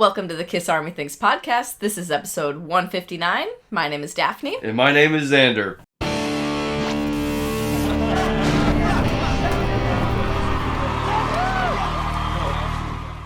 Welcome to the Kiss Army Things podcast. This is episode 159. My name is Daphne. And my name is Xander.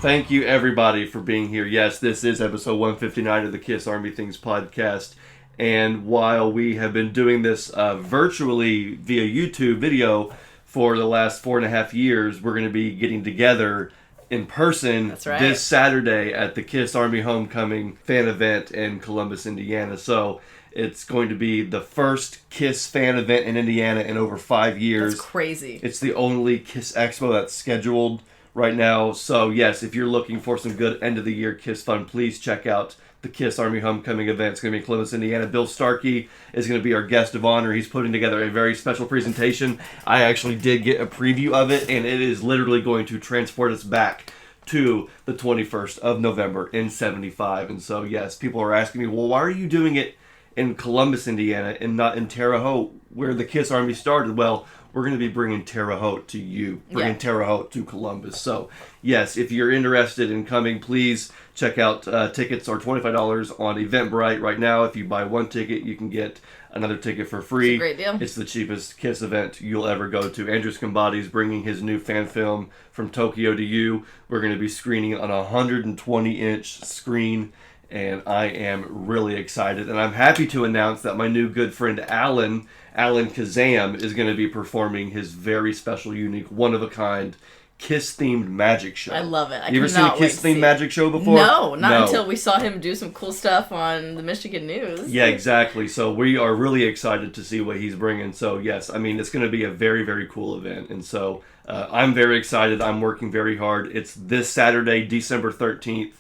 Thank you, everybody, for being here. Yes, this is episode 159 of the Kiss Army Things podcast. And while we have been doing this virtually via YouTube video for the last 4.5 years, we're going to be getting together in person this Saturday at the Kiss Army Homecoming fan event in Columbus, Indiana. So it's going to be the first Kiss fan event in Indiana in over 5 years. That's crazy. It's the only Kiss Expo that's scheduled right now. So yes, if you're looking for some good end of the year Kiss fun, please check out the Kiss Army Homecoming event. It's going to be in Columbus, Indiana. Bill Starkey is going to be our guest of honor. He's putting together a very special presentation. I actually did get a preview of it, and it is literally going to transport us back to the 21st of November in 75. And so, yes, people are asking me, well, why are you doing it in Columbus, Indiana, and not in Terre Haute, where the Kiss Army started? Well, we're going to be bringing Terre Haute to you, Terre Haute to Columbus. So, yes, if you're interested in coming, please check out tickets are $25 on Eventbrite right now. If you buy one ticket, you can get another ticket for free. It's a great deal. It's the cheapest Kiss event you'll ever go to. Andrew Scombati is bringing his new fan film From Tokyo to You. We're going to be screening it on a 120-inch screen, and I am really excited. And I'm happy to announce that my new good friend Alan Kazam is going to be performing his very special, unique, one-of-a-kind Kiss-themed magic show. I love it. You ever seen a Kiss-themed magic show before? No, not until we saw him do some cool stuff on the Michigan News. Yeah, exactly. So we are really excited to see what he's bringing. So yes, I mean, it's going to be a very, very cool event. And so I'm very excited. I'm working very hard. It's this Saturday, December 13th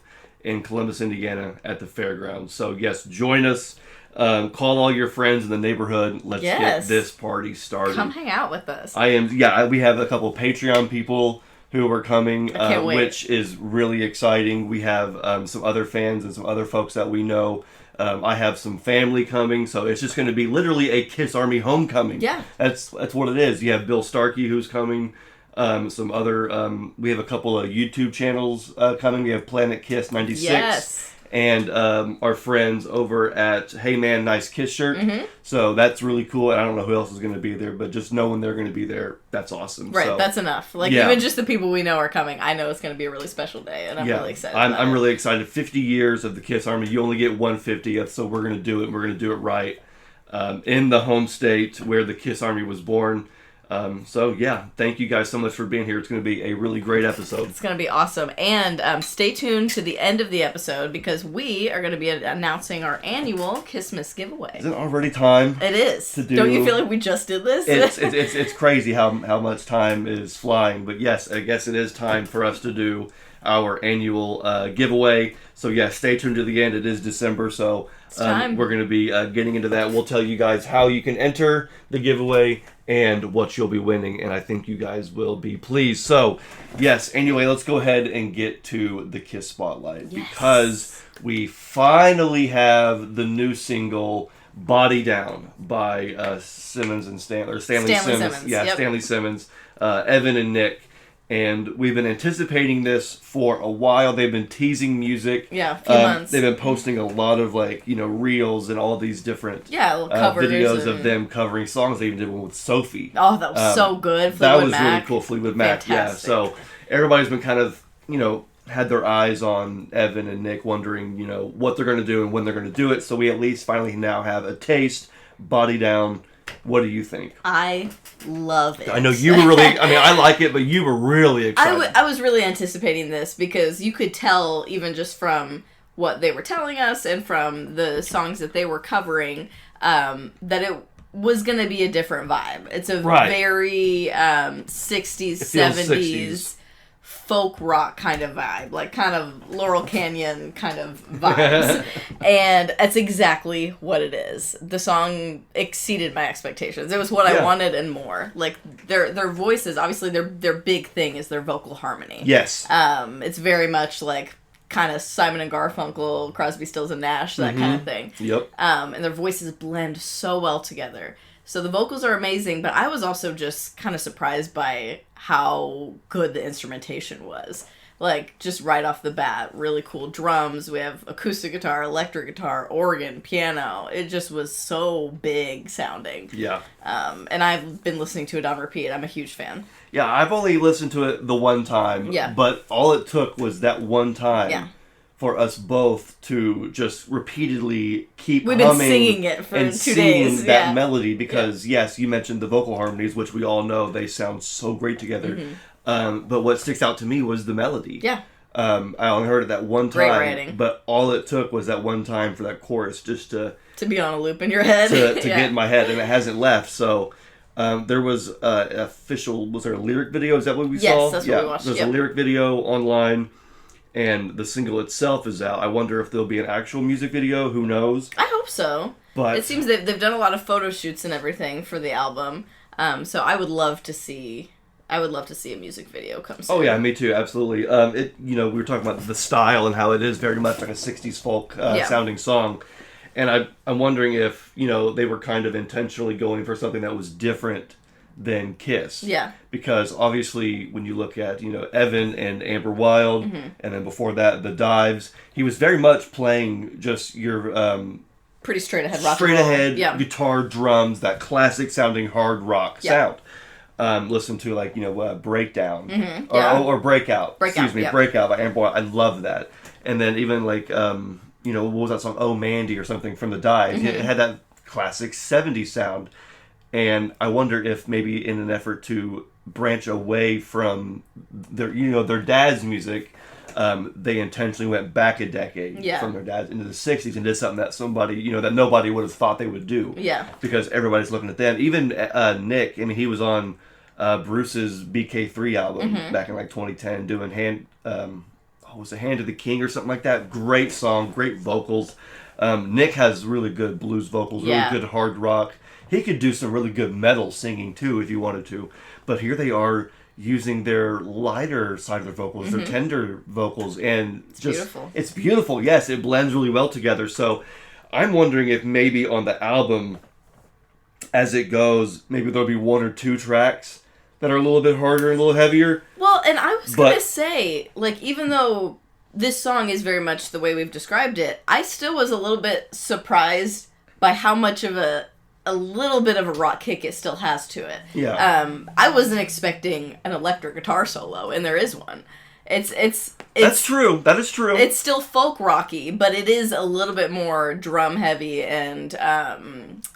in Columbus, Indiana at the fairgrounds. So yes, join us. Call all your friends in the neighborhood. Let's get this party started. Come hang out with us. We have a couple Patreon people who are coming, I can't wait. Which is really exciting. We have some other fans and some other folks that we know. I have some family coming, so it's just going to be literally a Kiss Army homecoming. Yeah. That's what it is. You have Bill Starkey who's coming. Some other, we have a couple of YouTube channels coming. We have Planet Kiss 96. Yes. And our friends over at Hey Man Nice Kiss Shirt. Mm-hmm. So that's really cool. And I don't know who else is going to be there, but just knowing they're going to be there, that's awesome. Right, so, that's enough. Even just the people we know are coming, I know it's going to be a really special day, and I'm really excited I'm really excited. 50 years of the Kiss Army. You only get 150th, so we're going to do it, and we're going to do it right in the home state where the Kiss Army was born. Thank you guys so much for being here. It's going to be a really great episode. It's going to be awesome. And stay tuned to the end of the episode because we are going to be announcing our annual KISSmas giveaway. Is it already time? It is. Don't you feel like we just did this? It's crazy how much time is flying. But yes, I guess it is time for us to do our annual giveaway. So yes, stay tuned to the end. It is December, so we're going to be getting into that. We'll tell you guys how you can enter the giveaway and what you'll be winning, and I think you guys will be pleased. So, yes, anyway, let's go ahead and get to the Kiss Spotlight because we finally have the new single, Body Down, by Stanley Simmons. Yeah, Stanley Simmons, Evan and Nick. And we've been anticipating this for a while. They've been teasing music. Yeah, a few months. They've been posting a lot of reels and all these different little covers videos of them covering songs. They even did one with Sophie. Oh, that was so good. That was really cool. Fleetwood Mac. Fantastic. Yeah. So everybody's been kind of, had their eyes on Evan and Nick, wondering, what they're going to do and when they're going to do it. So we at least finally now have a taste. Body Down. What do you think? I love it. I know you were really... I like it, but you were really excited. I was really anticipating this because you could tell, even just from what they were telling us and from the songs that they were covering, that it was going to be a different vibe. It's a very 60s, 70s folk rock kind of vibe, like kind of Laurel Canyon kind of vibes. And that's exactly what it is. The song exceeded my expectations. It was what I wanted and more. Like their voices, obviously their big thing is their vocal harmony. Yes. It's very much like kind of Simon and Garfunkel, Crosby, Stills and Nash, that kind of thing. Yep. And their voices blend so well together. So the vocals are amazing, but I was also just kind of surprised by how good the instrumentation was. Like, just right off the bat, really cool drums. We have acoustic guitar, electric guitar, organ, piano. It just was so big sounding. Yeah. And I've been listening to it on repeat. I'm a huge fan. Yeah, I've only listened to it the one time. Yeah. But all it took was that one time. Yeah. For us both to just repeatedly keep We've been humming singing it for and 2 singing days. that melody because, yes, you mentioned the vocal harmonies, which we all know they sound so great together. But what sticks out to me was the melody. Yeah. I only heard it that one time. Great writing. But all it took was that one time for that chorus just to be on a loop in your head. to get in my head, and it hasn't left. So there was was there a lyric video? Is that what we saw? Yes, that's what we watched. There's a lyric video online. And the single itself is out. I wonder if there'll be an actual music video. Who knows? I hope so. But it seems they've done a lot of photo shoots and everything for the album. So I would love to see a music video come soon. Oh yeah, me too. Absolutely. We were talking about the style and how it is very much like a '60s folk sounding song, and I'm wondering if they were kind of intentionally going for something that was different than Kiss. Yeah. Because obviously when you look at, Evan and Amber Wild, and then before that, the Dives, he was very much playing just your... pretty straight ahead rock and roll. Guitar, drums, that classic sounding hard rock sound. Listen to Breakdown. Or Breakout. Breakout by Amber Wild. I love that. And then even what was that song? Oh, Mandy or something from the Dives. It had that classic 70s sound. And I wonder if maybe in an effort to branch away from their dad's music, they intentionally went back a decade from their dad's into the 60s and did something that somebody, that nobody would have thought they would do. Yeah. Because everybody's looking at them. Even Nick, he was on Bruce's BK3 album back in 2010 doing Hand to the King or something like that. Great song, great vocals. Nick has really good blues vocals, really good hard rock. He could do some really good metal singing, too, if you wanted to. But here they are using their lighter side of their vocals, their tender vocals. And it's beautiful. It's beautiful, yes. It blends really well together. So I'm wondering if maybe on the album, as it goes, maybe there'll be one or two tracks that are a little bit harder and a little heavier. Well, and I was going to say, even though this song is very much the way we've described it, I still was a little bit surprised by how much of a little bit of a rock kick it still has to it. Yeah. I wasn't expecting an electric guitar solo, and there is one. It's That's true. That is true. It's still folk rocky, but it is a little bit more drum heavy and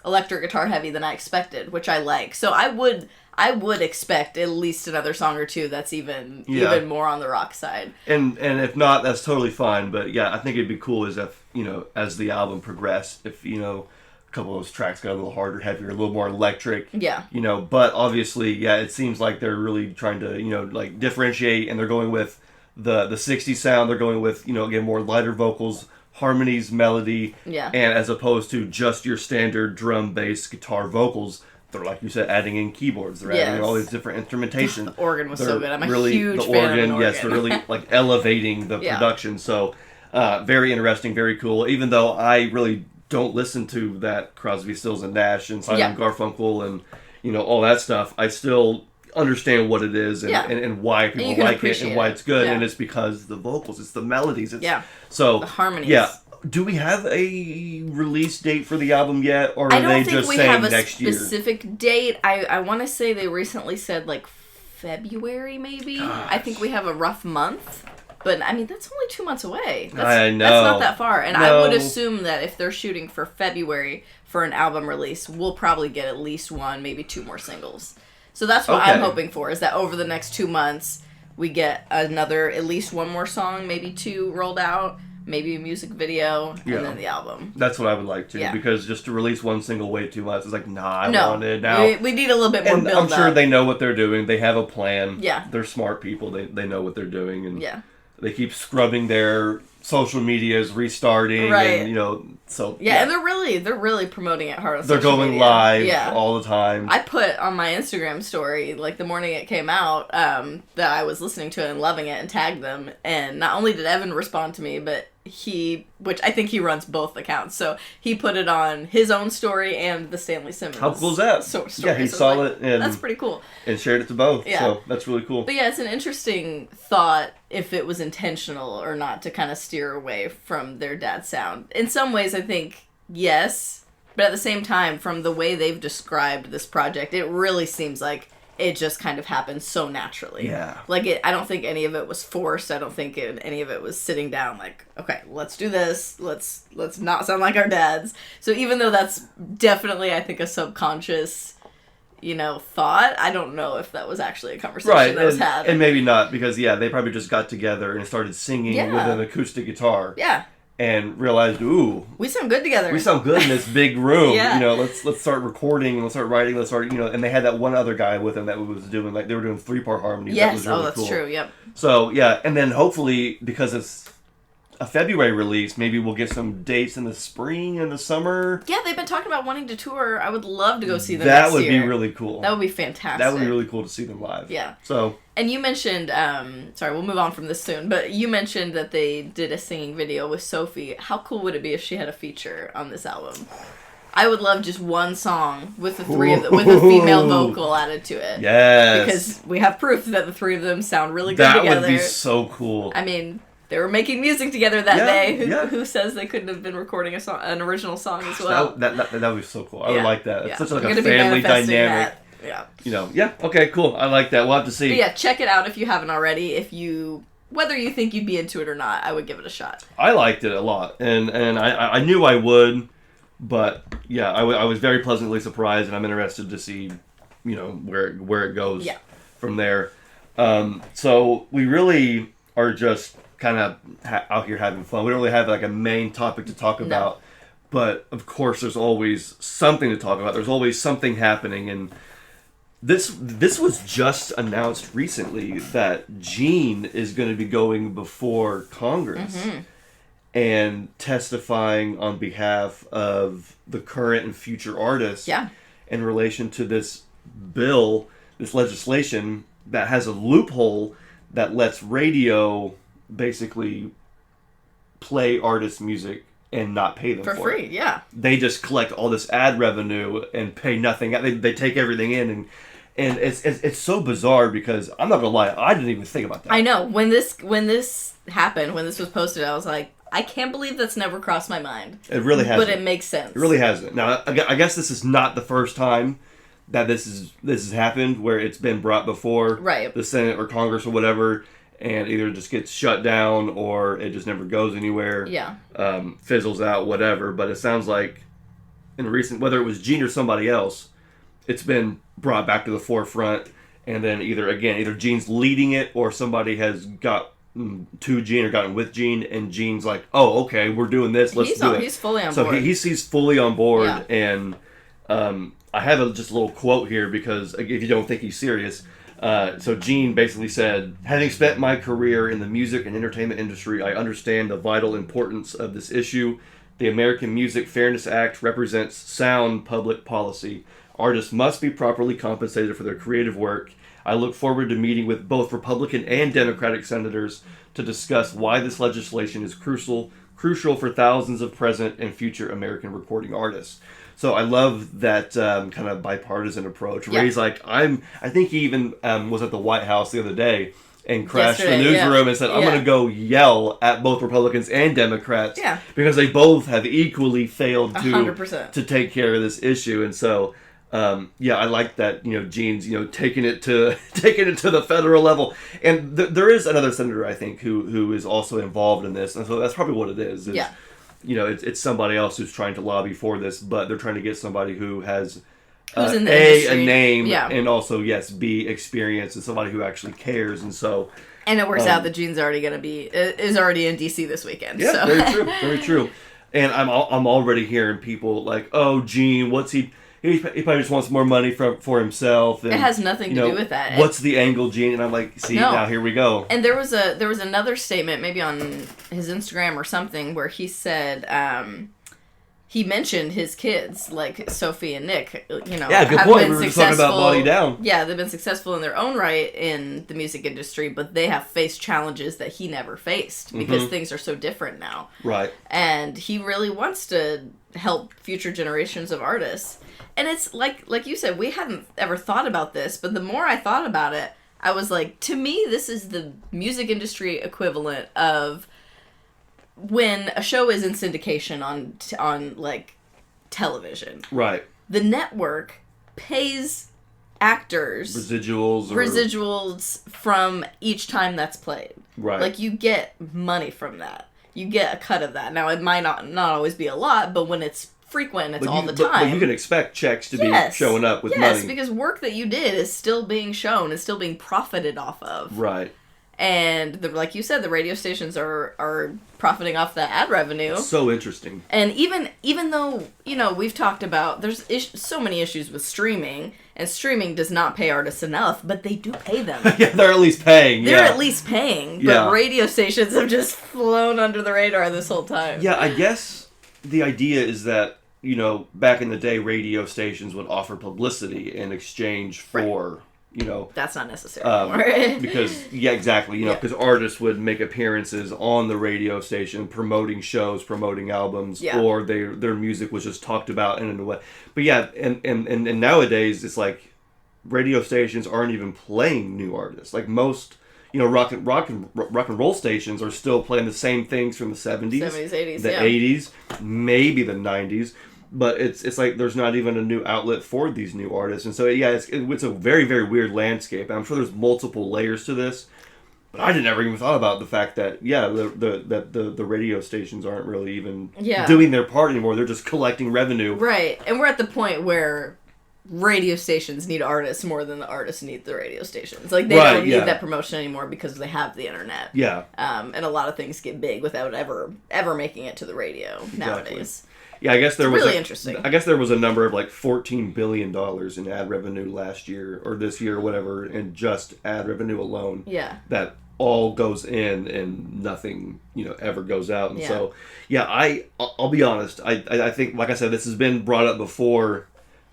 electric guitar heavy than I expected, which I like. So I would expect at least another song or two that's even more on the rock side. And if not, that's totally fine. But yeah, I think it'd be cool as if, as the album progressed, if, a couple of those tracks got a little harder, heavier, a little more electric. Yeah. But obviously, it seems like they're really trying to, differentiate, and they're going with the 60s sound. They're going with, again, more lighter vocals, harmonies, melody. Yeah. And as opposed to just your standard drum, bass, guitar, vocals, they're, like you said, adding in keyboards. They're adding all these different instrumentation. The organ was so good. I'm a huge fan of the organ. Yes, they're really, elevating the production. So, very interesting, very cool. Even though I really don't listen to that Crosby, Stills and Nash and Simon Garfunkel and all that stuff, I still understand what it is and why people like it and why it's good, and it's because the vocals, it's the melodies, so the harmonies. Yeah. Do we have a release date for the album yet, or are they just saying next year? I don't think we have a specific date. I want to say they recently said February maybe. Gosh. I think we have a rough month. But, that's only 2 months away. I know. That's not that far. And I would assume that if they're shooting for February for an album release, we'll probably get at least one, maybe two more singles. So that's what I'm hoping for, is that over the next 2 months, we get at least one more song, maybe two rolled out, maybe a music video, and then the album. That's what I would like to, because just to release one single way too much is I want it now. We need a little bit more build-up. I'm sure they know what they're doing. They have a plan. Yeah. They're smart people. They know what they're doing. And they keep scrubbing their social media is restarting, right. and so and they're really promoting it hard on they're social going media. live all the time. I put on my Instagram story, like the morning it came out, that I was listening to it and loving it, and tagged them. And not only did Evan respond to me, but which I think he runs both accounts, so he put it on his own story and the Stanley Simmons. How cool is that? Story. Yeah, he saw it, and that's pretty cool. And shared it to both. Yeah. So that's really cool. But yeah, it's an interesting thought if it was intentional or not to kind of steer away from their dad's sound. In some ways, I think yes, but at the same time, from the way they've described this project, it really seems like it just kind of happened so naturally. Yeah. Like, I don't think any of it was forced. I don't think any of it was sitting down like, okay, let's do this. Let's not sound like our dads. So even though that's definitely, I think, a subconscious, thought, I don't know if that was actually a conversation that was had. And maybe not, because, they probably just got together and started singing with an acoustic guitar. Yeah. And realized, ooh, we sound good together. We sound good in this big room. Yeah. Let's start recording. Let's start writing. Let's start. And they had that one other guy with them that was doing they were doing 3-part harmonies. Yes. That was really that's cool. true. Yep. So and then hopefully, because it's a February release, maybe we'll get some dates in the spring and the summer. Yeah, they've been talking about wanting to tour. I would love to go see them. That would be really cool. That would be fantastic. That would be really cool to see them live. Yeah. So. And you mentioned, sorry, we'll move on from this soon, but you mentioned that they did a singing video with Sophie. How cool would it be if she had a feature on this album? I would love just one song with the three of them, with a female vocal added to it. Yes. Because we have proof that the three of them sound really good together. That would be so cool. I mean, they were making music together that day. Who says they couldn't have been recording an original song as well? That would be so cool. I would like that. It's such like a family dynamic. Yeah. Okay, cool. I like that. We'll have to see. But yeah, check it out if you haven't already. Whether you think you'd be into it or not, I would give it a shot. I liked it a lot, and I knew I would, but yeah, I was very pleasantly surprised, and I'm interested to see, where it goes from there. So we really are just kind of out here having fun. We don't really have like a main topic to talk about, but of course there's always something to talk about. There's always something happening, and This was just announced recently that Gene is going to be going before Congress and testifying on behalf of the current and future artists in relation to this bill, this legislation that has a loophole that lets radio basically play artists' music and not pay them for free. It. Yeah, they just collect all this ad revenue and pay nothing. They take everything in and it's so bizarre because I'm not gonna lie, I didn't even think about that. I know when this happened, when this was posted, I was like, I can't believe that's never crossed my mind. It really hasn't. But it makes sense. It really hasn't. Now, I guess this is not the first time that this has happened where it's been brought before the Senate or Congress or whatever, and either it just gets shut down or it just never goes anywhere. Yeah. Fizzles out, whatever. But it sounds like in recent, whether it was Gene or somebody else, it's been brought back to the forefront, and then either Gene's leading it or somebody has got to Gene or gotten with Gene, and Gene's like, oh, okay, we're doing this, let's do it. He's fully on board. So he's fully on board, and I have just a little quote here because if you don't think he's serious, so Gene basically said, having spent my career in the music and entertainment industry, I understand the vital importance of this issue. The American Music Fairness Act represents sound public policy. Artists must be properly compensated for their creative work. I look forward to meeting with both Republican and Democratic senators to discuss why this legislation is crucial for thousands of present and future American recording artists. So I love that kind of bipartisan approach where he's like, I think he even was at the White House the other day and crashed the newsroom and said, I'm going to go yell at both Republicans and Democrats because they both have equally failed to take care of this issue. And so I like that, Gene's, taking it to the federal level. And there is another senator, I think, who is also involved in this. And so that's probably what it is. It's somebody else who's trying to lobby for this, but they're trying to get somebody who has a name and also, B, experience and somebody who actually cares. And so... And it works out that Gene's is already in D.C. this weekend. Yeah, so. Very true. And I'm already hearing people like, oh, Gene, what's he... he probably just wants more money for himself. And, it has nothing to do with that. What's the angle, Gene? And I'm like, see, now here we go. And there was another statement, maybe on his Instagram or something, where he said, he mentioned his kids, like Sophie and Nick, yeah, good point. We were just talking about Body Down. Yeah, they've been successful in their own right in the music industry, but they have faced challenges that he never faced because things are so different now. Right. And he really wants to help future generations of artists. And it's like you said, we hadn't ever thought about this, but the more I thought about it, I was like, to me, this is the music industry equivalent of when a show is in syndication on like television. Right. The network pays actors residuals from each time that's played. Right. Like, you get money from that. You get a cut of that. Now, it might not always be a lot, but when it's frequent, it's all the time. But you can expect checks to be showing up with money. Yes, because work that you did is still being shown, is still being profited off of. Right. And like you said, the radio stations are profiting off that ad revenue. So interesting. And even though, we've talked about, there's so many issues with streaming, and streaming does not pay artists enough, but they do pay them. Yeah, they're at least paying. They're at least paying. But radio stations have just flown under the radar this whole time. Yeah, I guess the idea is that, back in the day, radio stations would offer publicity in exchange for... that's not necessary anymore. Because exactly, because artists would make appearances on the radio station promoting shows, promoting albums, or their music was just talked about in a way. But and nowadays it's like radio stations aren't even playing new artists. Like most rock and roll stations are still playing the same things from the 70s, 80s, the 80s, maybe the 90s. But it's like there's not even a new outlet for these new artists. And so, it's a very, very weird landscape. And I'm sure there's multiple layers to this. But I never even thought about the fact that, the radio stations aren't really even doing their part anymore. They're just collecting revenue. Right. And we're at the point where radio stations need artists more than the artists need the radio stations. Like, they don't need that promotion anymore because they have the internet. Yeah. And a lot of things get big without ever making it to the radio nowadays. Yeah, I guess there was really interesting. I guess there was a number of like $14 billion in ad revenue last year or this year or whatever, in just ad revenue alone. Yeah. That all goes in and nothing, ever goes out. And so, I'll be honest. I think, like I said, this has been brought up before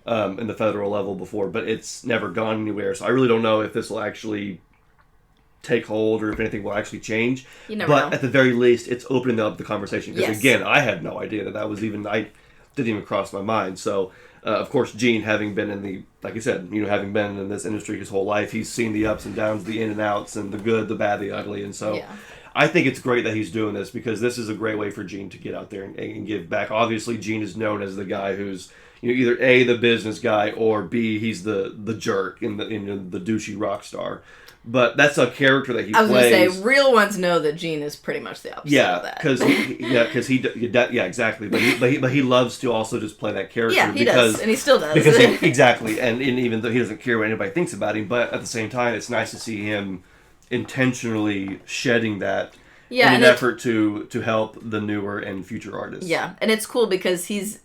in the federal level before, but it's never gone anywhere. So I really don't know if this will actually take hold or if anything will actually change. You never know. At the very least, it's opening up the conversation. Because again, I had no idea that was even, I didn't even cross my mind. So, of course, Gene, having been in the, like I said, having been in this industry his whole life, he's seen the ups and downs, the in and outs, and the good, the bad, the ugly. And so I think it's great that he's doing this because this is a great way for Gene to get out there and give back. Obviously, Gene is known as the guy who's, either A, the business guy, or B, he's the jerk and the douchey rock star. But that's a character that he plays. I was going to say, real ones know that Gene is pretty much the opposite of that. Because exactly. But he loves to also just play that character. Yeah, he does, and he still does. Because exactly, and even though he doesn't care what anybody thinks about him, but at the same time, it's nice to see him intentionally shedding that in an effort to help the newer and future artists. Yeah, and it's cool because he's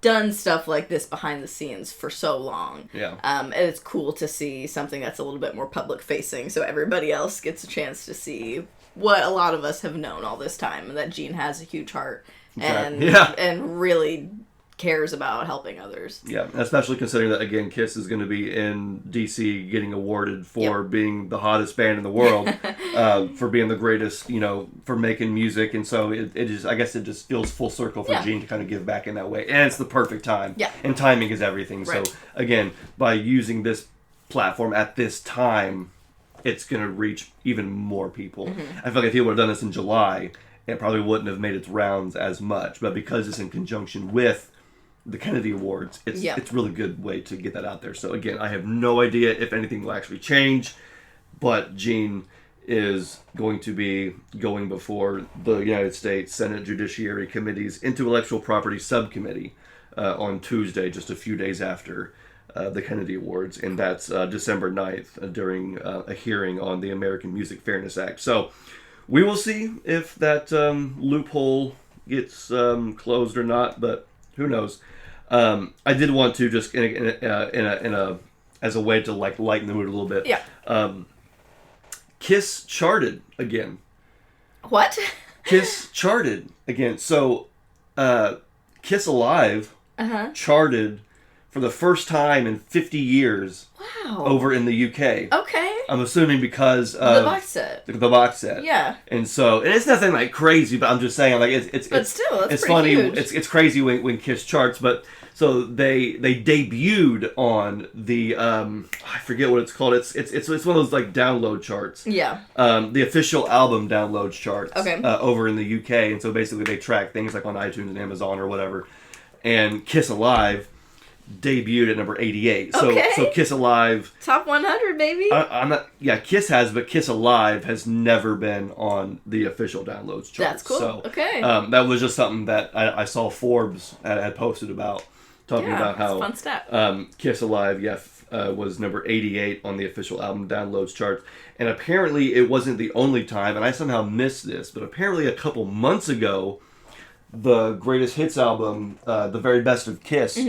done stuff like this behind the scenes for so long. Yeah. And it's cool to see something that's a little bit more public facing so everybody else gets a chance to see what a lot of us have known all this time, and that Gene has a huge heart and really cares about helping others. Yeah, especially considering that, again, KISS is going to be in D.C. getting awarded for being the hottest band in the world, for being the greatest, for making music. And so it is, I guess it just feels full circle for Gene to kind of give back in that way. And it's the perfect time. Yeah. And timing is everything. Right. So, again, by using this platform at this time, it's going to reach even more people. Mm-hmm. I feel like if he would have done this in July, it probably wouldn't have made its rounds as much. But because it's in conjunction with the Kennedy Awards, it's a really good way to get that out there. So again, I have no idea if anything will actually change, but Gene is going to be going before the United States Senate Judiciary Committee's Intellectual Property Subcommittee on Tuesday, just a few days after the Kennedy Awards, and that's December 9th during a hearing on the American Music Fairness Act. So we will see if that loophole gets closed or not, but who knows. I did want to just in a as a way to like lighten the mood a little bit. Yeah. Kiss charted again. What? Kiss charted again. So, Kiss Alive charted for the first time in 50 years. Wow. Over in the UK. Okay. I'm assuming because of the box set. The box set. Yeah. And so, and it's nothing like crazy, but I'm just saying, like it's but still, it's pretty funny. Huge. It's crazy when Kiss charts, but so they debuted on the I forget what it's called. It's one of those like download charts. Yeah. The official album downloads charts. Okay. Over in the UK, and so basically they track things like on iTunes and Amazon or whatever. And Kiss Alive debuted at number 88. Okay. So Kiss Alive top 100, baby. I'm not. Yeah, Kiss has, but Kiss Alive has never been on the official downloads chart. That's cool. So, okay. That was just something that I saw Forbes had posted about, talking about how fun stat. Kiss Alive, was number 88 on the official album downloads chart, and apparently it wasn't the only time. And I somehow missed this, but apparently a couple months ago, the greatest hits album, The Very Best of Kiss.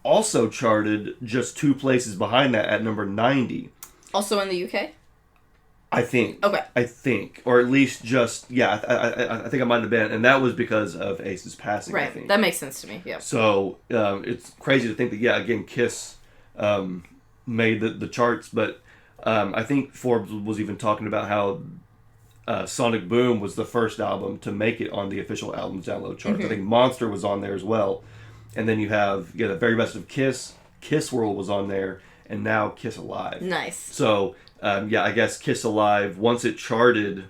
Also charted just 2 places behind that at number 90. Also in the UK? I think. Okay. I think. Or at least just, I think it might have been. And that was because of Ace's passing, right. I think. That makes sense to me, yeah. So, it's crazy to think that, again, Kiss made the charts. But I think Forbes was even talking about how Sonic Boom was the first album to make it on the official albums download chart. I think Monster was on there as well. And then you have The Very Best of Kiss. Kiss World was on there, and now Kiss Alive. Nice. So, I guess Kiss Alive, once it charted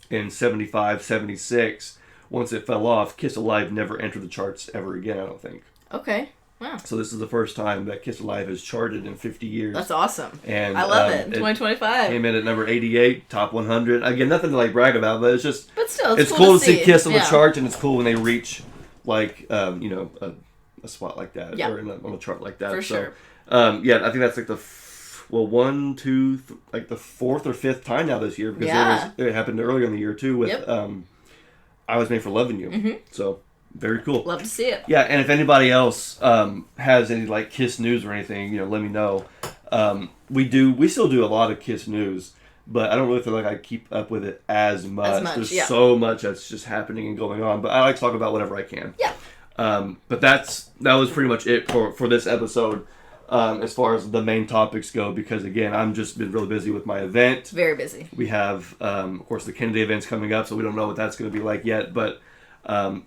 in 75, 76, once it fell off, Kiss Alive never entered the charts ever again, I don't think. Okay. Wow. So this is the first time that Kiss Alive has charted in 50 years. That's awesome. And I love it. 2025. Came in at number 88, top 100. Again, nothing to like brag about, but it's just... But still, it's cool to see Kiss on the charts, and it's cool when they reach, like, a spot like that, or on a chart like that. For sure. I think that's like the like the 4th or 5th time now this year, because it happened earlier in the year too with I Was Made for Loving You. So very cool. Love to see it. Yeah, and if anybody else has any like Kiss news or anything, let me know. We still do a lot of Kiss news, but I don't really feel like I keep up with it as much. There's so much that's just happening and going on, but I like to talk about whatever I can. Yeah. But that was pretty much it for this episode, as far as the main topics go, because again, I'm just been really busy with my event. Very busy. We have, of course, the Kennedy event's coming up, so we don't know what that's going to be like yet, but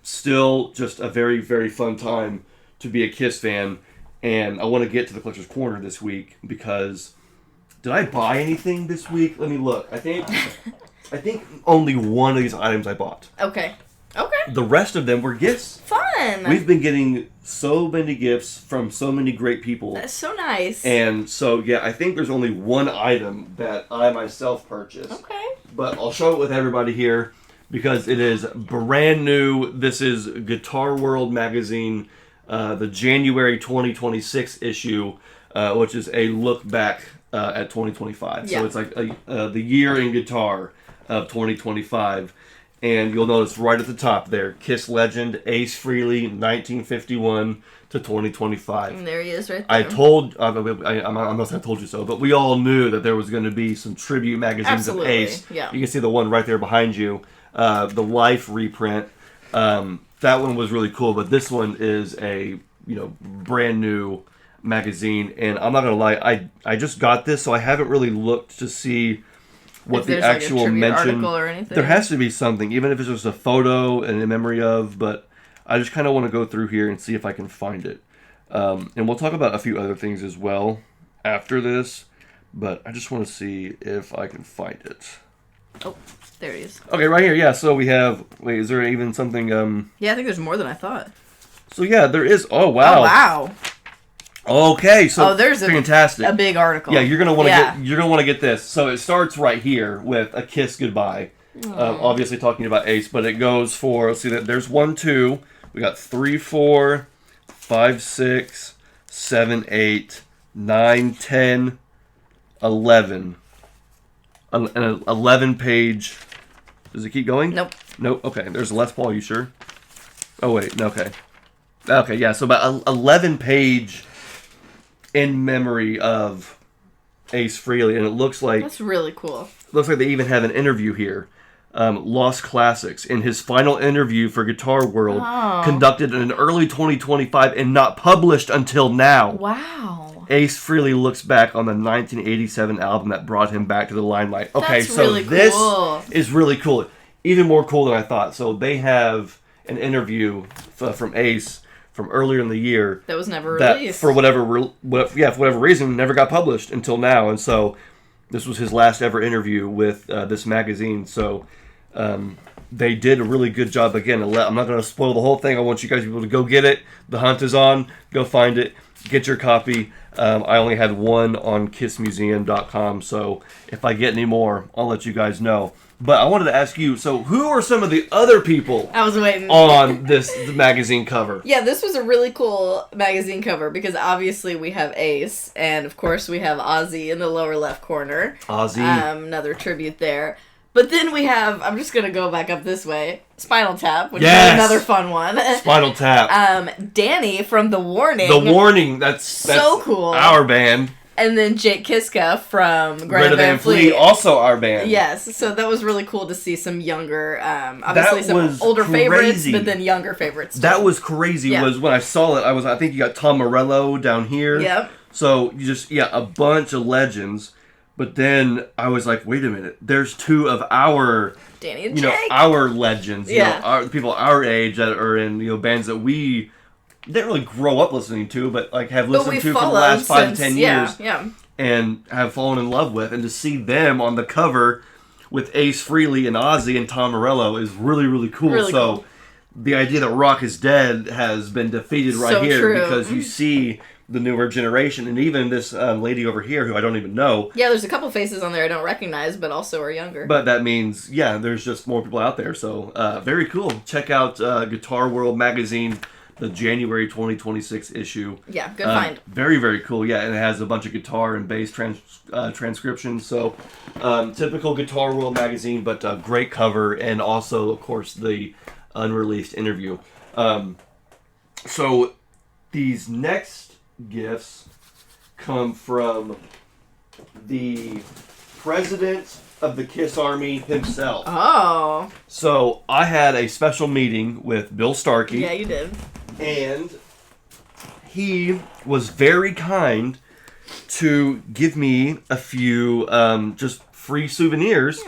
still just a very, very fun time to be a Kiss fan. And I want to get to the Collector's Corner this week, because did I buy anything this week? Let me look. I think only one of these items I bought. Okay. The rest of them were gifts. Fun. We've been getting so many gifts from so many great people. That's so nice. And so, I think there's only one item that I myself purchased. Okay. But I'll show it with everybody here, because it is brand new. This is Guitar World magazine, the January 2026 issue, which is a look back at 2025. Yeah. So it's like the year in guitar of 2025. And you'll notice right at the top there, Kiss legend Ace Frehley, 1951 to 2025. And there he is, right there. I must have told you so, but we all knew that there was going to be some tribute magazines of Ace. Yeah. You can see the one right there behind you, the Life reprint. That one was really cool, but this one is a brand new magazine, and I'm not gonna lie, I just got this, so I haven't really looked to see what the actual mention. Or anything. There has to be something, even if it's just a photo and a memory of, but I just kind of want to go through here and see if I can find it. And we'll talk about a few other things as well after this, but I just want to see if I can find it. Oh, there it is. Okay, right here, yeah, so we have, is there even something, Yeah, I think there's more than I thought. So yeah, there is, oh wow. Oh wow. Okay, so there's fantastic. A big article. Yeah, you're gonna want to get this. So it starts right here with a Kiss goodbye, obviously talking about Ace, but it goes for, let's see, that there's 1, 2, we got 3, 4, 5, 6, 7, 8, 9, 10, 11. An 11-page. Does it keep going? Nope. Okay. There's Les Paul. You sure? Oh wait. Okay. Okay, yeah, so about 11-page in memory of Ace Frehley, and it looks like That's really cool. they even have an interview here. Lost Classics, in his final interview for Guitar World, conducted in early 2025 and not published until now. Wow. Ace Frehley looks back on the 1987 album that brought him back to the limelight. Okay, That's so really this cool. is really cool. Even more cool than I thought. So they have an interview from Ace from earlier in the year that was never that released. for whatever reason never got published until now. And so this was his last ever interview with this magazine. So they did a really good job. Again, I'm not going to spoil the whole thing. I want you guys to be able to go get it. The hunt is on. Go find it. Get your copy. I only had one on KISSmuseum.com, so if I get any more, I'll let you guys know. But I wanted to ask you, so who are some of the other people I was waiting on this magazine cover? Yeah, this was a really cool magazine cover because obviously we have Ace, and of course we have Ozzy in the lower left corner. Ozzy. Another tribute there. But then we have, I'm just going to go back up this way, Spinal Tap, which is another fun one. Spinal Tap. Danny from The Warning. The Warning, that's so cool. Our band. And then Jake Kiska from Greta Van Fleet. Also our band. Yes, so that was really cool to see some younger, obviously some older favorites, but then younger favorites too. That was crazy, was when I saw it, I think you got Tom Morello down here. Yep. So you just, a bunch of legends. But then I was like, wait a minute, there's two of our, Danny and Jake. Our legends, people our age that are in, bands that we didn't really grow up listening to, but like have listened to for the last 5 to 10 years. Yeah. And have fallen in love with. And to see them on the cover with Ace Frehley and Ozzy and Tom Morello is really, really cool. Really cool. The idea that rock is dead has been defeated right here true. Because you see the newer generation, and even this lady over here who I don't even know. Yeah, there's a couple faces on there I don't recognize, but also are younger. But that means, there's just more people out there. So, very cool. Check out Guitar World magazine, the January 2026 issue. Yeah, good find. Very, very cool. Yeah, and it has a bunch of guitar and bass transcriptions. So, typical Guitar World magazine, but great cover, and also, of course, the unreleased interview. So, these next gifts come from the president of the KISS Army himself. Oh. So I had a special meeting with Bill Starkey. Yeah, you did. And he was very kind to give me a few just free souvenirs,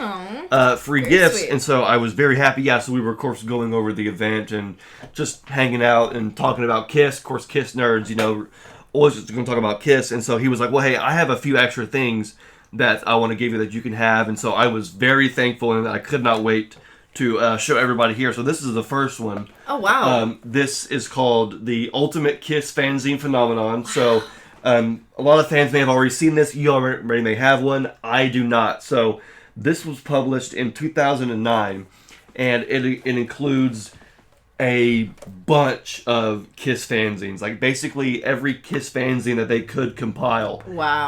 free gifts, sweet. And so I was very happy. Yeah, so we were, of course, going over the event and just hanging out and talking about KISS. Of course, KISS nerds, always just going to talk about KISS. And so he was like, well, hey, I have a few extra things that I want to give you that you can have. And so I was very thankful, and I could not wait to show everybody here. So this is the first one. Oh, wow. This is called the Ultimate KISS Fanzine Phenomenon. So a lot of fans may have already seen this. You already may have one. I do not. So this was published in 2009, and it includes a bunch of KISS fanzines. Like basically every KISS fanzine that they could compile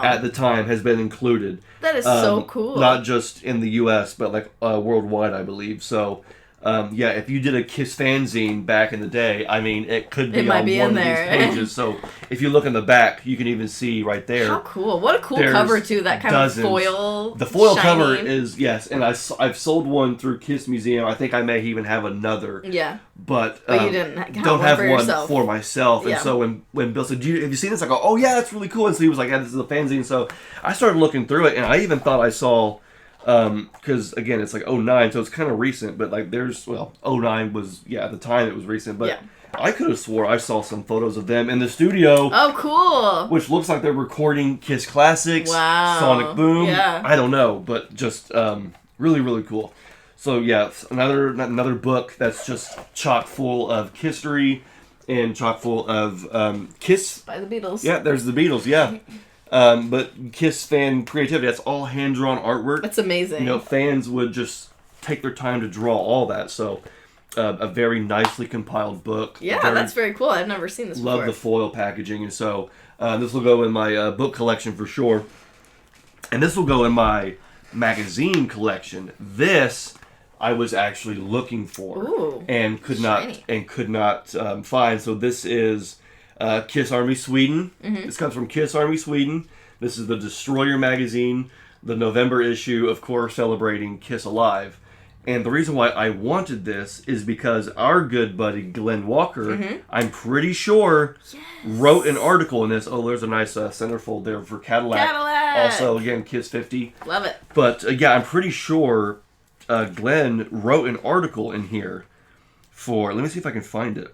at the time has been included. That is so cool. Not just in the U.S., but like worldwide, I believe. So if you did a KISS fanzine back in the day, I mean, it could be on one of these pages. So if you look in the back, you can even see right there. How cool. What a cool cover, too. That kind of foil. The foil shiny cover is, yes. And I've sold one through KISS Museum. I think I may even have another. Yeah. But you didn't don't have one yourself. For myself. Yeah. And so when Bill said, have you seen this? I go, oh, yeah, that's really cool. And so he was like, yeah, this is a fanzine. So I started looking through it, and I even thought I saw... because again, it's like 09, so it's kind of recent, but like 09 was, at the time it was recent, but I could have swore I saw some photos of them in the studio. Oh, cool. Which looks like they're recording KISS classics, Sonic Boom. Yeah. I don't know, but just really, really cool. So another book that's just chock full of history and chock full of KISS. By the Beatles. Yeah, there's the Beatles, yeah. But KISS fan creativity, that's all hand-drawn artwork. That's amazing. Fans would just take their time to draw all that. So, a very nicely compiled book. Yeah, that's very cool. I've never seen this before. Love the foil packaging. And so, this will go in my book collection for sure. And this will go in my magazine collection. This, I was actually looking for. Ooh, and could shiny. not find. So this is Kiss Army Sweden. Mm-hmm. This comes from Kiss Army Sweden. This is the Destroyer magazine, the November issue, of course, celebrating Kiss Alive. And the reason why I wanted this is because our good buddy Glenn Walker, I'm pretty sure, wrote an article in this. Oh, there's a nice centerfold there for Cadillac. Also, again, Kiss 50. Love it. But, yeah, I'm pretty sure Glenn wrote an article in here for... Let me see if I can find it.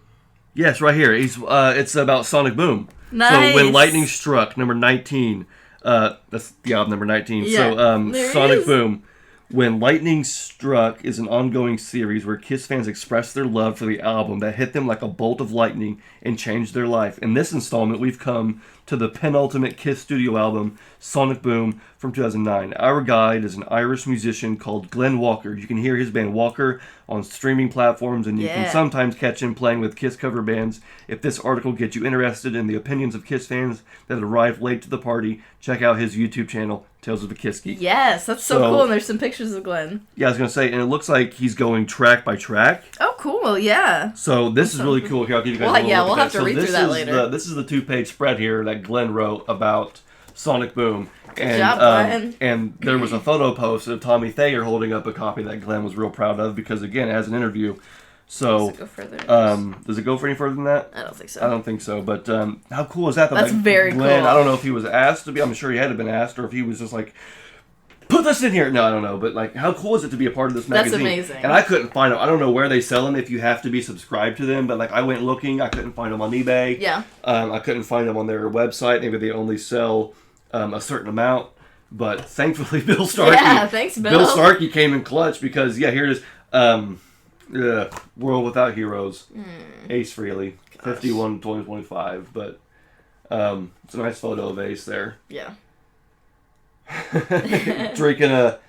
Yes, right here. It's about Sonic Boom. Nice. So, When Lightning Struck, number 19. That's the album, number 19. Yeah, so, Sonic Boom. When Lightning Struck is an ongoing series where Kiss fans express their love for the album that hit them like a bolt of lightning and changed their life. In this installment, we've come to the penultimate Kiss studio album, Sonic Boom, from 2009. Our guide is an Irish musician called Glenn Walker. You can hear his band Walker on streaming platforms, and you can sometimes catch him playing with Kiss cover bands. If this article gets you interested in the opinions of Kiss fans that arrived late to the party, check out his YouTube channel, Tales of a Kiss Geek. Yes, that's so cool, and there's some pictures of Glenn. Yeah, I was going to say, and it looks like he's going track by track. Oh, cool, yeah. So this is really cool. Here, I'll give you guys a little look we'll at have to read through that later. This is the 2-page spread here that Glenn wrote about Sonic Boom. Good job, Glenn. And there was a photo post of Tommy Thayer holding up a copy that Glenn was real proud of because, again, it has an interview. So, does it go for any further than that? I don't think so. I don't think so. But how cool is that? That's very Glenn, cool. I don't know if he was asked to be. I'm sure he had to been asked, or if he was just like, put this in here. No, I don't know. But like, how cool is it to be a part of this magazine? That's amazing. And I couldn't find them. I don't know where they sell them if you have to be subscribed to them. But like, I went looking. I couldn't find them on eBay. Yeah. I couldn't find them on their website. Maybe they only sell a certain amount. But thankfully, Bill Starkey. Yeah, thanks, Bill. Bill Starkey came in clutch because here it is. World Without Heroes. Ace Frehley. 51, 2025. But it's a nice photo of Ace there. Yeah. drinking a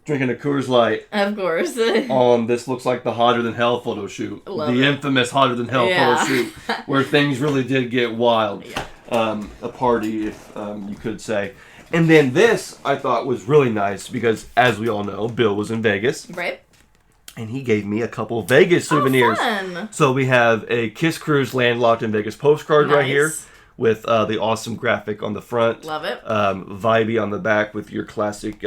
Coors Light. Of course. On this looks like the Hotter Than Hell photo shoot. Love the it. infamous Hotter Than Hell photo shoot. Where things really did get wild. Yeah. A party, if you could say. And then this, I thought, was really nice because, as we all know, Bill was in Vegas. Right. And he gave me a couple Vegas souvenirs. Fun. So we have a Kiss Cruise Landlocked in Vegas postcard right here with the awesome graphic on the front. Love it. Vibey on the back with your classic,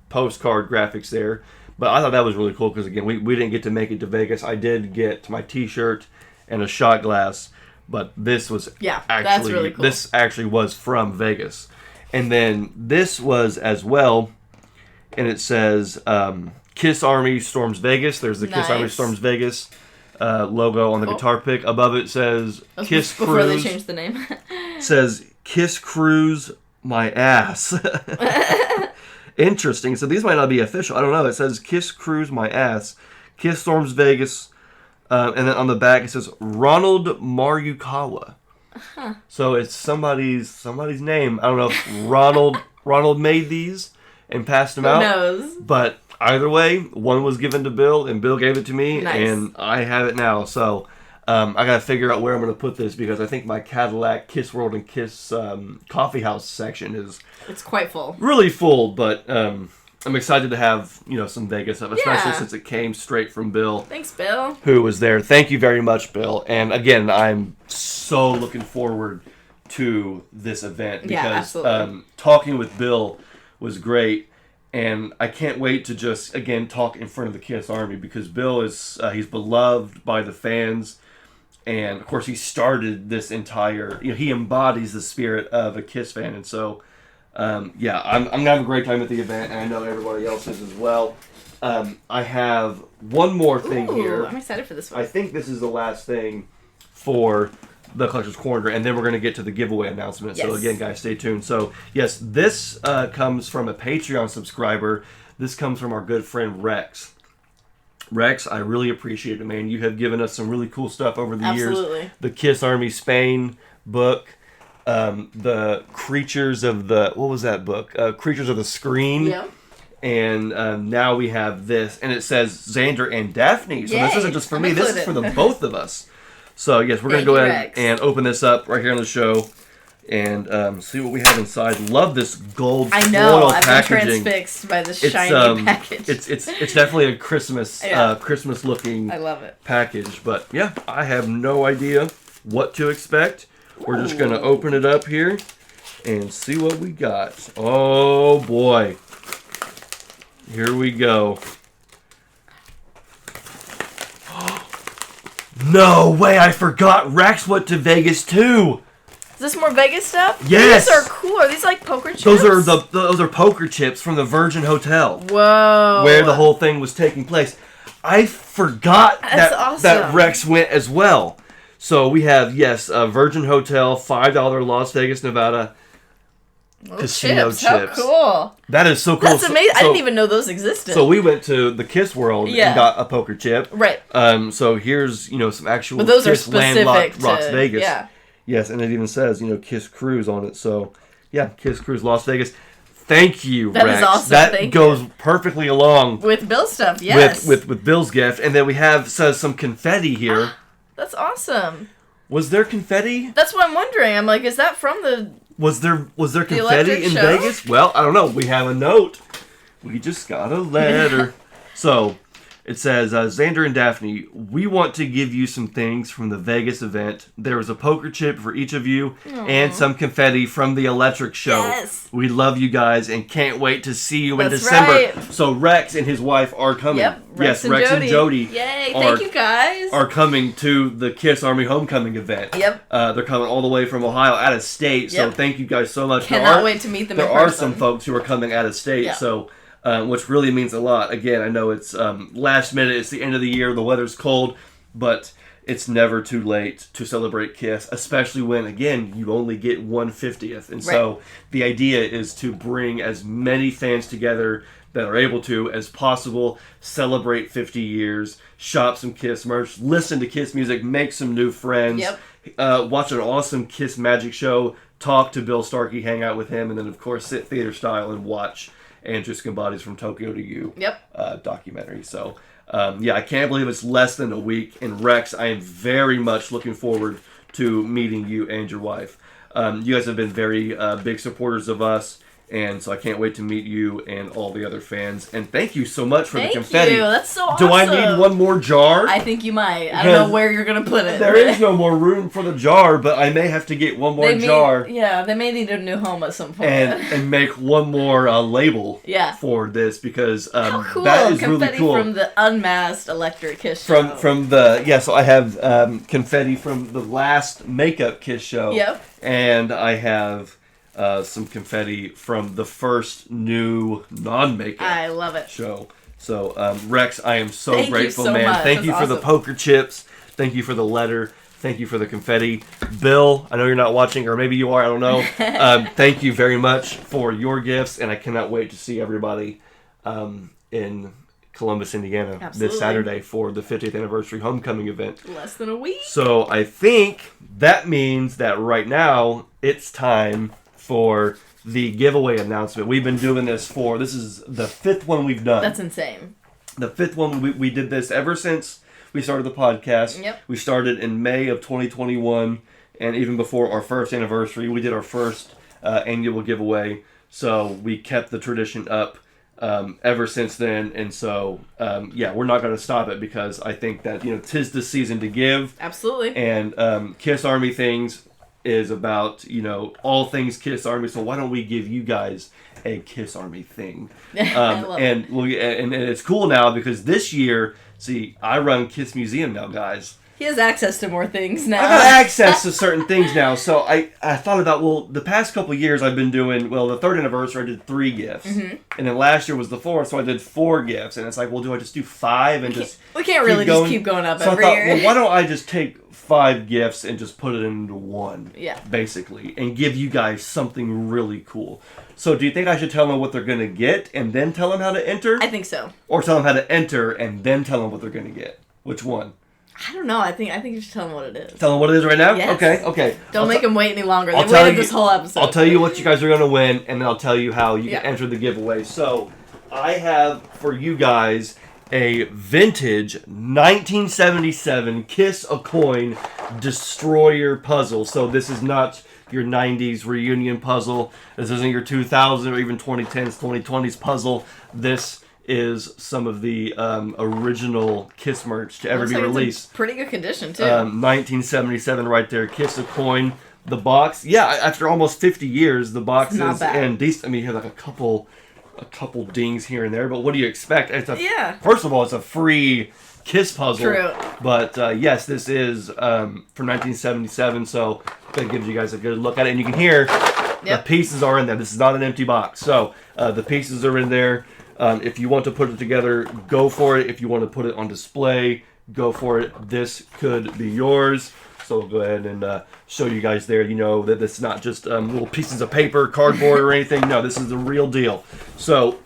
postcard graphics there. But I thought that was really cool because, again, we didn't get to make it to Vegas. I did get my T-shirt and a shot glass, but this was that's really cool. This actually was from Vegas. And then this was as well, and it says Kiss Army Storms Vegas. There's the Kiss Army Storms Vegas logo on the guitar pick. Above it says Kiss Cruise. Before they changed the name. Says Kiss Cruise My Ass. Interesting. So these might not be official. I don't know. It says Kiss Cruise My Ass. Kiss Storms Vegas. And then on the back it says Ronald Marukawa. Huh. So it's somebody's name. I don't know if Ronald made these and passed them out. Who knows? But either way, one was given to Bill and Bill gave it to me, nice. And I have it now. So I got to figure out where I'm going to put this because I think my Cadillac Kiss World and Kiss Coffee House section it's quite full. Really full, but I'm excited to have, some Vegas stuff, especially since it came straight from Bill. Thanks, Bill. Who was there. Thank you very much, Bill. And again, I'm so looking forward to this event because talking with Bill was great. And I can't wait to just, again, talk in front of the Kiss Army because Bill he's beloved by the fans. And, of course, he started this entire, he embodies the spirit of a Kiss fan. And so... I'm going to have a great time at the event, and I know everybody else is as well. I have one more thing here. I'm excited for this one. I think this is the last thing for the Collector's Corner, and then we're going to get to the giveaway announcement. Yes. So again, guys, stay tuned. So, yes, this comes from a Patreon subscriber. This comes from our good friend Rex. Rex, I really appreciate it, man. You have given us some really cool stuff over the years. The Kiss Army Spain book. The Creatures of the... What was that book? Creatures of the Screen. Yeah. And now we have this. And it says Xander and Daphne. So this isn't just for me. This is for the both of us. So, yes, we're going to go ahead and open this up right here on the show. and see what we have inside. Love this gold I know. foil I've packaging. been transfixed by this shiny package. It's definitely a Christmas Christmas looking I love it. package. But yeah, I have no idea what to expect. We're just gonna open it up here and see what we got. Oh boy. Here we go. No way, I forgot Rex went to Vegas too. Is this more Vegas stuff? Yes. These are cool. Are these like poker chips? Those are poker chips from the Virgin Hotel. Whoa. Where the whole thing was taking place. I forgot that Rex went as well. So we have, yes, a Virgin Hotel, $5 Las Vegas, Nevada casino chips. How cool. That is so cool. That's amazing. I didn't even know those existed. So we went to the Kiss World and got a poker chip. Right. So here's, some actual but those Kiss are specific landlocked to Las Vegas. Yeah. Yes, and it even says, Kiss Cruise on it. So, yeah, Kiss Cruise Las Vegas. Thank you, Rex. That is awesome. That goes perfectly along with Bill's stuff. Yes. With Bill's gift, and then we have some confetti here. That's awesome. Was there confetti? That's what I'm wondering. I'm like, is that from the? Was there confetti in show? Vegas? Well, I don't know. We have a note. We just got a letter. So it says, Xander and Daphne, we want to give you some things from the Vegas event. There was a poker chip for each of you and some confetti from the electric show. Yes. We love you guys and can't wait to see you in That's December. right. So Rex and his wife are coming. Yep. Rex and Jody. Yay. Thank you guys. Are coming to the Kiss Army Homecoming event. Yep. They're coming all the way from Ohio, out of state. So thank you guys so much. Cannot wait to meet them in person. There are some folks who are coming out of state. Yeah. So... which really means a lot. Again, I know it's last minute, it's the end of the year, the weather's cold, but it's never too late to celebrate Kiss, especially when, again, you only get 1/50th. And so the idea is to bring as many fans together that are able to as possible, celebrate 50 years, shop some Kiss merch, listen to Kiss music, make some new friends, watch an awesome Kiss magic show, talk to Bill Starkey, hang out with him, and then, of course, sit theater style and watch Andrew Scombati's From Tokyo to You documentary. So, I can't believe it's less than a week. And Rex, I am very much looking forward to meeting you and your wife. You guys have been very big supporters of us. And so I can't wait to meet you and all the other fans. And thank you so much for the confetti. Thank you. That's so awesome. Do I need one more jar? I think you might. I don't know where you're going to put it. There is no more room for the jar, but I may have to get one more jar. Yeah, they may need a new home at some point. And make one more label for this because how cool. That is confetti really cool. From the unmasked Electric Kiss show. So I have confetti from the last Makeup Kiss show. Yep. And I have some confetti from the first new non-makeup I love it. show. So, Rex, I am so Thank grateful, you so man. much. Thank you for the poker chips. Thank you for the letter. Thank you for the confetti. Bill, I know you're not watching, or maybe you are, I don't know. Thank you very much for your gifts, and I cannot wait to see everybody in Columbus, Indiana this Saturday for the 50th anniversary homecoming event. Less than a week. So I think that means that right now it's time for the giveaway announcement. We've been doing this this is the 5th one we've done. That's insane. The 5th one, we did this ever since we started the podcast. Yep. We started in May of 2021, and even before our first anniversary, we did our first annual giveaway. So we kept the tradition up ever since then, and so we're not going to stop it because I think that 'tis the season to give. Absolutely. And Kiss Army Things is about all things Kiss Army. So why don't we give you guys a Kiss Army thing? And it's cool now because this year, see, I run Kiss Museum now, guys. He has access to more things now. I got access to certain things now. So I thought about, the past couple years I've been doing, the 3rd anniversary I did 3 gifts. Mm-hmm. And then last year was the 4th, so I did 4 gifts. And it's like, do I just do 5 and we can't really just keep going up every year. Why don't I just take 5 gifts and just put it into one? Yeah. Basically. And give you guys something really cool. So do you think I should tell them what they're going to get and then tell them how to enter? I think so. Or tell them how to enter and then tell them what they're going to get? Which one? I don't know. I think you should tell them what it is. Tell them what it is right now? Yes. Okay. Don't make them wait any longer. They waited this whole episode. I'll tell you what you guys are going to win, and then I'll tell you how you can enter the giveaway. So, I have for you guys a vintage 1977 Kiss a Coin Destroyer puzzle. So, this is not your 90s reunion puzzle. This isn't your 2000 or even 2010s, 2020s puzzle. This is some of the original Kiss merch to ever be released. It's in pretty good condition, too. 1977 right there. Kiss a coin. The box, yeah, after almost 50 years, the box is in decent. I mean, you have like a couple dings here and there, but what do you expect? First of all, it's a free Kiss puzzle. True. But yes, this is from 1977, so that gives you guys a good look at it. And you can hear the pieces are in there. This is not an empty box. So the pieces are in there. If you want to put it together, go for it. If you want to put it on display, go for it. This could be yours. So we'll go ahead and show you guys there. You know that it's not just little pieces of paper, cardboard, or anything. No, this is the real deal. So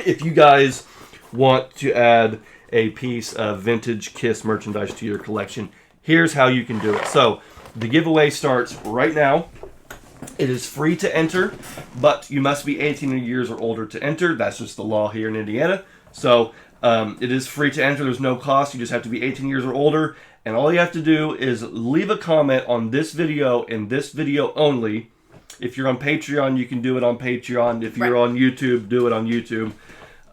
if you guys want to add a piece of vintage Kiss merchandise to your collection, here's how you can do it. So the giveaway starts right now. It is free to enter, but you must be 18 years or older to enter. That's just the law here in Indiana. So it is free to enter. There's no cost. You just have to be 18 years or older. And all you have to do is leave a comment on this video and this video only. If you're on Patreon, you can do it on Patreon. If you're on YouTube, do it on YouTube.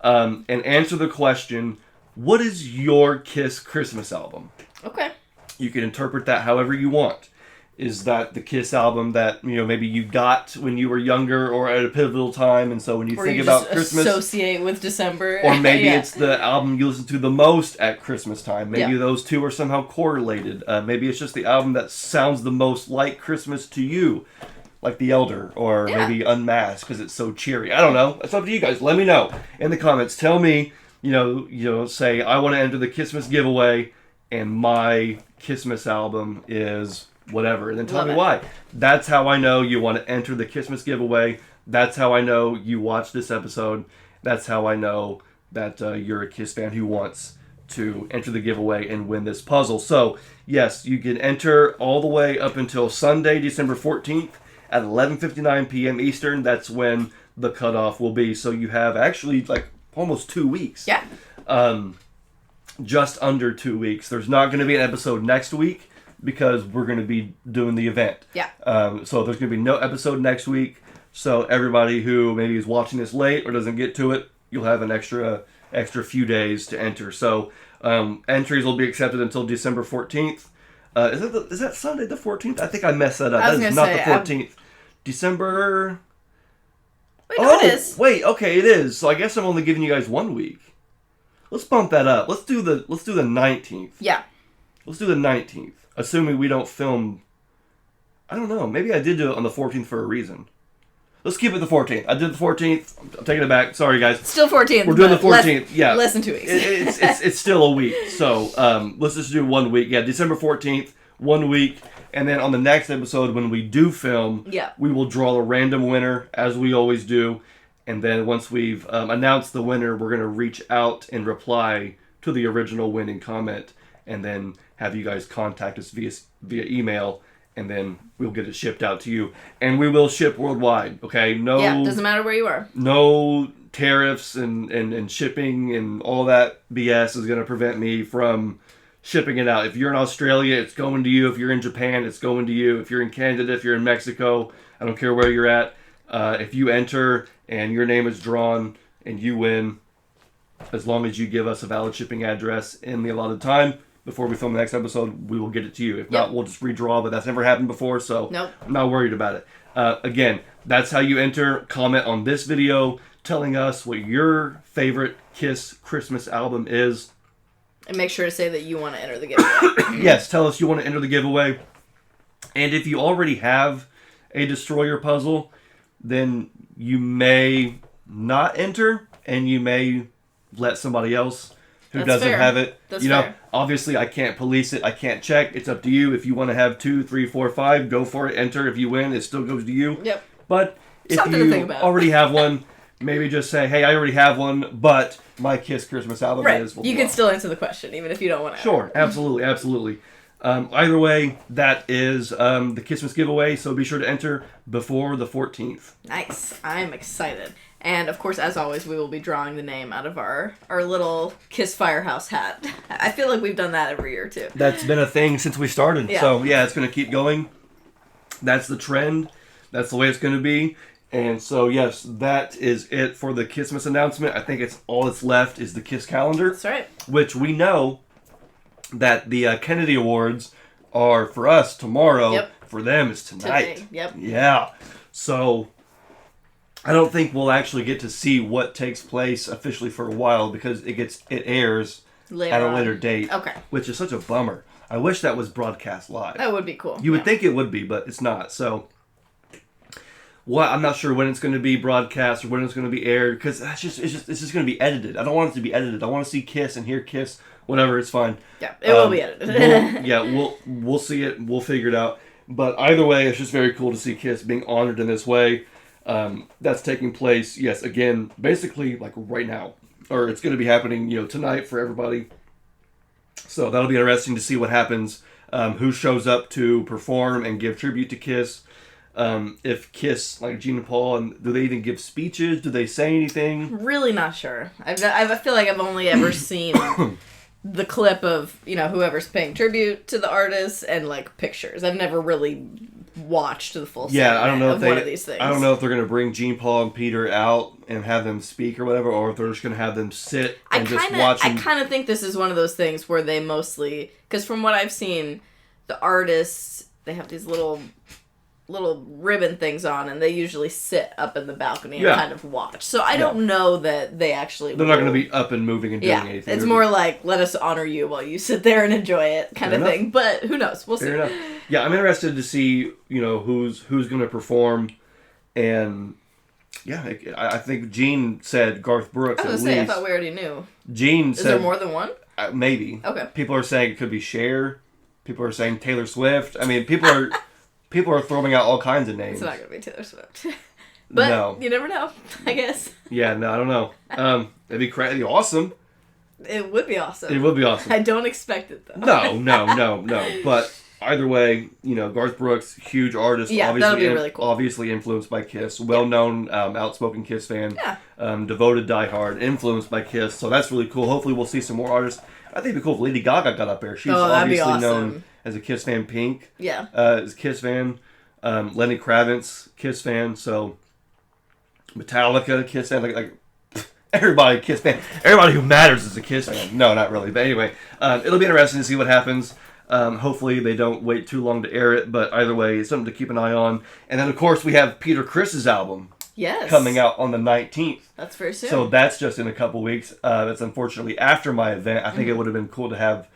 And answer the question, what is your Kiss Christmas album? Okay. You can interpret that however you want. Is that the Kiss album that, you know, maybe you got when you were younger or at a pivotal time, and so when you think about Christmas, associate with December, or maybe it's the album you listen to the most at Christmas time. Maybe those two are somehow correlated. Maybe it's just the album that sounds the most like Christmas to you, like The Elder, or maybe Unmasked because it's so cheery. I don't know. It's up to you guys. Let me know in the comments. Tell me, you know, say I want to enter the KISSmas giveaway, and my KISSmas album is whatever, and then tell me why. That's how I know you want to enter the KISSmas giveaway. That's how I know you watched this episode. That's how I know that you're a Kiss fan who wants to enter the giveaway and win this puzzle. So, yes, you can enter all the way up until Sunday, December 14th at 11:59 p.m. Eastern. That's when the cutoff will be. So you have actually like almost 2 weeks. Yeah. Just under 2 weeks. There's not going to be an episode next week, because we're going to be doing the event. Yeah. So there's going to be no episode next week. So everybody who maybe is watching this late or doesn't get to it, you'll have an extra few days to enter. So entries will be accepted until December 14th. Is that Sunday the 14th? I think I messed that up. That is not the 14th. December... Wait, no, it is. Wait, okay, it is. So I guess I'm only giving you guys 1 week. Let's bump that up. Let's do the 19th. Yeah. Let's do the 19th. Assuming we don't film... I don't know. Maybe I did do it on the 14th for a reason. Let's keep it the 14th. I did the 14th. I'm taking it back. Sorry, guys. Still 14th. We're doing the 14th. Yeah. Less than 2 weeks. It's still a week. So let's just do 1 week. Yeah, December 14th, 1 week. And then on the next episode, when we do film, we will draw a random winner, as we always do. And then once we've announced the winner, we're going to reach out and reply to the original winning comment, and then have you guys contact us via email, and then we'll get it shipped out to you. And we will ship worldwide, okay? No, doesn't matter where you are. No tariffs and shipping and all that BS is going to prevent me from shipping it out. If you're in Australia, it's going to you. If you're in Japan, it's going to you. If you're in Canada, if you're in Mexico, I don't care where you're at. If you enter and your name is drawn and you win, as long as you give us a valid shipping address in the allotted time before we film the next episode, we will get it to you. If not, we'll just redraw, but that's never happened before, so I'm not worried about it. Again, that's how you enter. Comment on this video telling us what your favorite Kiss Christmas album is. And make sure to say that you want to enter the giveaway. Yes, tell us you want to enter the giveaway. And if you already have a Destroyer puzzle, then you may not enter, and you may let somebody else who doesn't have it. That's fair. Obviously I can't police it. I can't check. It's up to you. If you want to have 2, 3, 4, 5, go for it. Enter. If you win, it still goes to you. Yep. But if you already have one, maybe just say, hey, I already have one, but my Kiss Christmas album is... You can still answer the question, even if you don't want to. Sure. Absolutely. Absolutely. Either way, that is the KISSmas giveaway, so be sure to enter before the 14th. Nice. I'm excited. And, of course, as always, we will be drawing the name out of our little Kiss Firehouse hat. I feel like we've done that every year, too. That's been a thing since we started. Yeah. So, yeah, it's going to keep going. That's the trend. That's the way it's going to be. And so, yes, that is it for the KISSmas announcement. I think it's all that's left is the KISS calendar. That's right. Which we know that the Kennedy Awards are for us tomorrow. Yep. For them, it's tonight. Today. Yep. Yeah. So, I don't think we'll actually get to see what takes place officially for a while because it airs Later at a on. later date. Okay. Which is such a bummer. I wish that was broadcast live. That would be cool. You would think it would be, but it's not. So, I'm not sure when it's going to be broadcast or when it's going to be aired because it's just going to be edited. I don't want it to be edited. I want to see Kiss and hear Kiss. Whatever, it's fine. Yeah, it will be edited. We'll see it. We'll figure it out. But either way, it's just very cool to see Kiss being honored in this way. That's taking place. Yes, again, basically like right now, or it's going to be happening. Tonight for everybody. So that'll be interesting to see what happens. Who shows up to perform and give tribute to Kiss. If Kiss, like Gene and Paul, and do they even give speeches? Do they say anything? Really not sure. I feel like I've only ever seen the clip of, whoever's paying tribute to the artists and, like, pictures. I've never really watched the full I don't know of one of these things. I don't know if they're going to bring Gene, Paul, and Peter out and have them speak or whatever, or if they're just going to have them sit and just watch them. I kind of think this is one of those things where they mostly... Because from what I've seen, the artists, they have these little ribbon things on, and they usually sit up in the balcony and kind of watch. So I don't know that they actually... They're not going to be up and moving and doing anything. It's more like, let us honor you while you sit there and enjoy it kind of thing. But who knows? We'll see. Fair enough. Yeah, I'm interested to see, who's going to perform. And, yeah, I think Gene said Garth Brooks I was going to say, I thought we already knew. Gene said... Is there more than one? Maybe. Okay. People are saying it could be Cher. People are saying Taylor Swift. I mean, people are throwing out all kinds of names. It's not going to be Taylor Swift. But no. You never know, I guess. Yeah, no, I don't know. It'd be crazy. Awesome. It would be awesome. It would be awesome. I don't expect it, though. No. But either way, Garth Brooks, huge artist. Yeah, that'll be really cool. Obviously influenced by Kiss. Well-known, outspoken Kiss fan. Yeah. Devoted diehard. Influenced by Kiss. So that's really cool. Hopefully we'll see some more artists. I think it'd be cool if Lady Gaga got up there. She's obviously known as a Kiss fan. Pink. Yeah. Is a Kiss fan. Lenny Kravitz, Kiss fan. So Metallica, Kiss fan. Like everybody, Kiss fan. Everybody who matters is a Kiss fan. No, not really. But anyway, it'll be interesting to see what happens. Hopefully they don't wait too long to air it. But either way, it's something to keep an eye on. And then, of course, we have Peter Criss's album. Yes. Coming out on the 19th. That's very soon. So that's just in a couple weeks. That's unfortunately after my event. I think it would have been cool to have,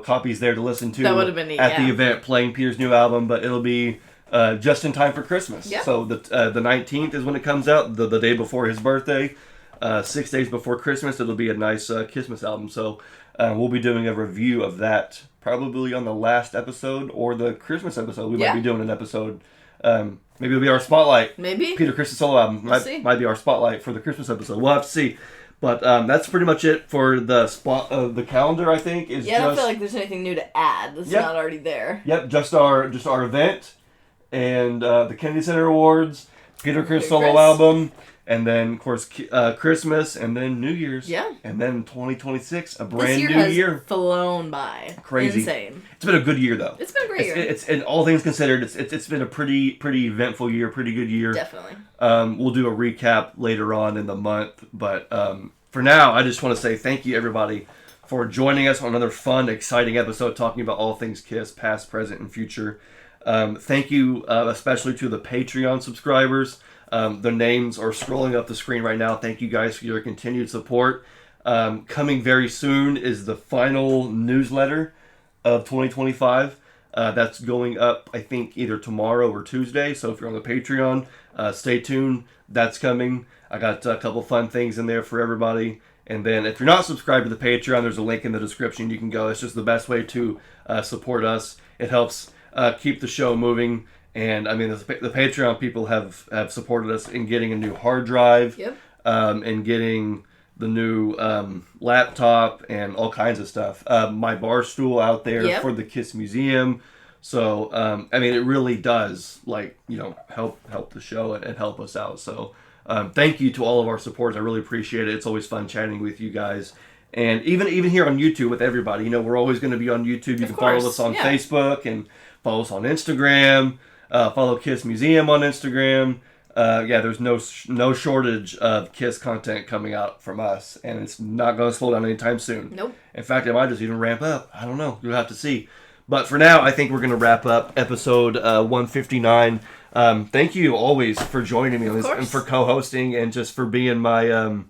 copies there to listen to. That would have been neat, at the event playing Peter's new album. But it'll be just in time for Christmas. Yeah. So the 19th is when it comes out, the day before his birthday. 6 days before Christmas, it'll be a nice KISSmas album. So we'll be doing a review of that probably on the last episode or the Christmas episode. We might be doing an episode. Maybe it'll be our spotlight. Maybe. Peter Criss's solo album might be our spotlight for the Christmas episode. We'll have to see. But that's pretty much it for the spot of the calendar, I think. I don't feel like there's anything new to add that's not already there. Yep, just our event and the Kennedy Center Awards, Peter Criss solo album, and then, of course, Christmas, and then New Year's. Yeah. And then 2026, a brand new year. year. Has flown by. Crazy. Insane. It's been a good year, though. It's been a great year. It's and all things considered, it's been a pretty eventful year, pretty good year. Definitely. We'll do a recap later on in the month, but for now, I just want to say thank you, everybody, for joining us on another fun, exciting episode talking about all things KISS, past, present, and future. Thank you especially to the Patreon subscribers. The names are scrolling up the screen right now. Thank you guys for your continued support. Coming very soon is the final newsletter of 2025. That's going up, I think, either tomorrow or Tuesday. So if you're on the Patreon, stay tuned. That's coming. I got a couple fun things in there for everybody. And then if you're not subscribed to the Patreon, there's a link in the description. You can go. It's just the best way to support us. It helps keep the show moving. And I mean, the Patreon people have supported us in getting a new hard drive, and getting the new laptop and all kinds of stuff. My bar stool out there for the KISS Museum. So I mean, it really does help the show and help us out. So thank you to all of our supporters. I really appreciate it. It's always fun chatting with you guys. And even here on YouTube with everybody, we're always going to be on YouTube. You can follow us on Facebook and follow us on Instagram. Follow Kiss Museum on Instagram. There's no shortage of Kiss content coming out from us, and it's not going to slow down anytime soon. Nope. In fact, it might just even ramp up. I don't know. You'll have to see. But for now, I think we're going to wrap up episode 159. Thank you always for joining me on this and for co-hosting and just for being my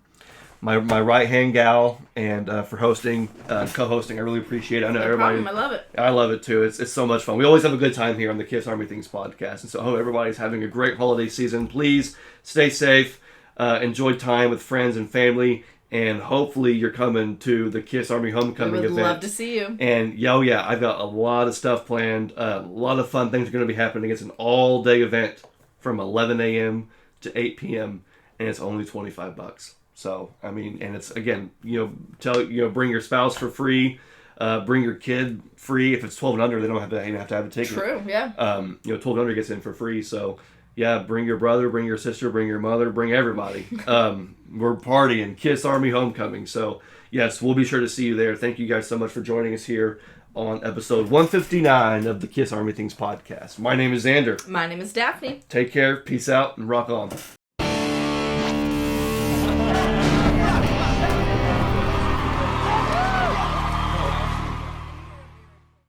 my right-hand gal and for hosting, co-hosting. I really appreciate it. I know everybody. I love it. I love it too. It's so much fun. We always have a good time here on the Kiss Army Things podcast. And so I hope everybody's having a great holiday season. Please stay safe. Enjoy time with friends and family. And hopefully you're coming to the Kiss Army Homecoming event. I would love to see you. And I've got a lot of stuff planned. A lot of fun things are going to be happening. It's an all-day event from 11 a.m. to 8 p.m. And it's only $25. So, I mean, and it's, again, bring your spouse for free. Bring your kid free. If it's 12 and under, they don't have to have a ticket. True, yeah. 12 and under gets in for free. So, yeah, bring your brother, bring your sister, bring your mother, bring everybody. We're partying. Kiss Army Homecoming. So, yes, we'll be sure to see you there. Thank you guys so much for joining us here on episode 159 of the Kiss Army Things podcast. My name is Xander. My name is Daphne. Take care, peace out, and rock on.